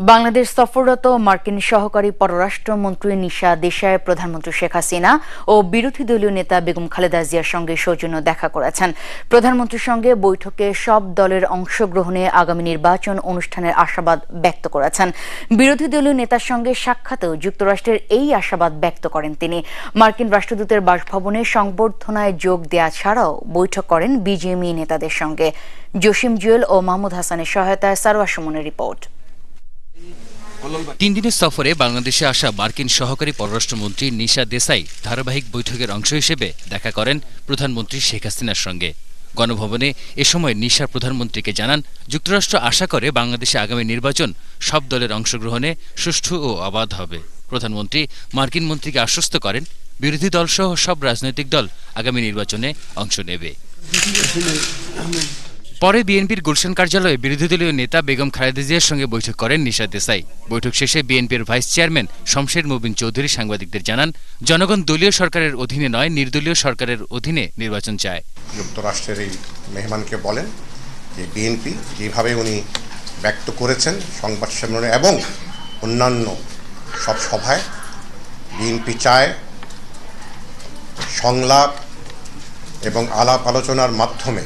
বাংলাদেশ সফররত মার্কিন সহকারী পররাষ্ট্রমন্ত্রী নিশা দেশাই প্রধানমন্ত্রী শেখ হাসিনা ও বিরোধী দলীয় নেতা বেগম খালেদা জিয়ার সঙ্গে সৌজন্য দেখা করেছেন। প্রধানমন্ত্রীর সঙ্গে বৈঠকে সব দলের অংশগ্রহণে আগামী নির্বাচন অনুষ্ঠানের আশাবাদ ব্যক্ত করেছেন। বিরোধী দলীয় নেতার সঙ্গে সাক্ষাতেও যুক্তরাষ্ট্রের এই আশাবাদ ব্যক্ত করেন তিনি। মার্কিন রাষ্ট্রদূতের বাসভবনে সংবর্ধনায় যোগ দেওয়া ছাড়াও বৈঠক করেন বিজিএমইএ নেতাদের সঙ্গে। জসিম জুয়েল ও মাহমুদ হাসানের সহায়তায় সারওয়ার সুমনের রিপোর্ট। 3 দিনের সফরে বাংলাদেশে আসা মার্কিন সহকারী পররাষ্ট্রমন্ত্রী নিশা দেশাই ধারাবাহিক বৈঠকের অংশ হিসেবে দেখা করেন প্রধানমন্ত্রী শেখ হাসিনার সঙ্গে। গণভবনে এ সময় নিশা প্রধানমন্ত্রীকে জানান, যুক্তরাষ্ট্র আশা করে বাংলাদেশে আগামী নির্বাচন সব দলের অংশগ্রহণে সুষ্ঠু ও অবাধ হবে। প্রধানমন্ত্রী মার্কিন মন্ত্রীকে আশ্বস্ত করেন, বিরোধী দলসহ সব রাজনৈতিক দল আগামী নির্বাচনে অংশ নেবে। পরে বিএনপির গুলশান কার্যালয়ে বিরোধী দলীয় নেতা বেগম খালেদা জিয়ার সঙ্গে বৈঠক করেন নিশা দেশাই। বৈঠক শেষে বিএনপির ভাইস চেয়ারম্যান শমশের মুবিন চৌধুরী সাংবাদিকদের জানান, জনগণ দলীয় সরকারের অধীনে নয়, নির্দলীয় সরকারের অধীনে নির্বাচন চায়। যুক্তরাষ্ট্রের এই মেহমানকে বলেন যে বিএনপি যেভাবে উনি ব্যক্ত করেছেন সংবাদ সম্মেলনে এবং অন্যান্য সব সভায়, বিএনপি চায় সংলাপ এবং আলাপ আলোচনার মাধ্যমে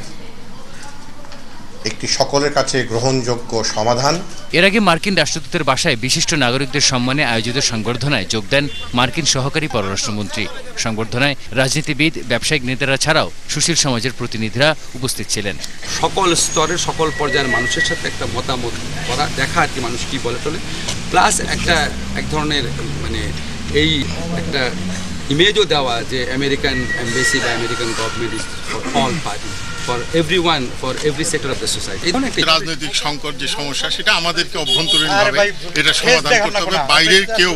একটি সকলের কাছে গ্রহণযোগ্য সমাধান। এর আগে মার্কিন রাষ্ট্রদূতের বাসায় বিশিষ্ট নাগরিকদের সম্মানে আয়োজিত সংবর্ধনায় যোগ দেন মার্কিন সহকারী পররাষ্ট্রমন্ত্রী। সংবর্ধনায় রাজনীতিবিদ, ব্যবসায়িক নেতারা ছাড়াও সুশীল সমাজের প্রতিনিধিরা উপস্থিত ছিলেন। সকল স্তরের সকল পর্যায়ের মানুষের সাথে একটা মতামত করা, দেখা আর কি মানুষ কি বলে চলে, প্লাস এক ধরনের এই একটা ইমেজও দেওয়া যে আমেরিকান এমবেসি বা American government is for all party, for everyone, for every sector of the society. রাজনৈতিক সংকট যে সমস্যা, সেটা আমাদেরকে অভ্যন্তরীণভাবে এটা সমাধান করতে হবে, বাইরের কেউ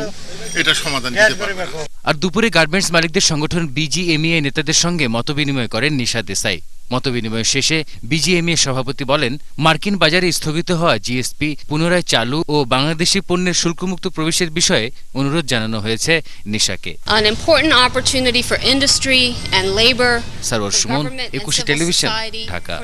এটা সমাধান দিতে পারবে না। আর দুপুরে গার্মেন্টস মালিকদের সংগঠন বিজিএমইএ নেতাদের সঙ্গে মতবিনিময় করেন নিশা দেশাই। মতবিনিময় শেষে বিজিএমইএ সভাপতি বলেন, মার্কিন বাজারে স্থগিত হওয়া জিএসপি পুনরায় চালু ও বাংলাদেশি পণ্যের শুল্কমুক্ত প্রবেশের বিষয়ে অনুরোধ জানানো হয়েছে নিশাকে। An important opportunity for industry and labor, Sarwar Suman, 21 television, Dhaka.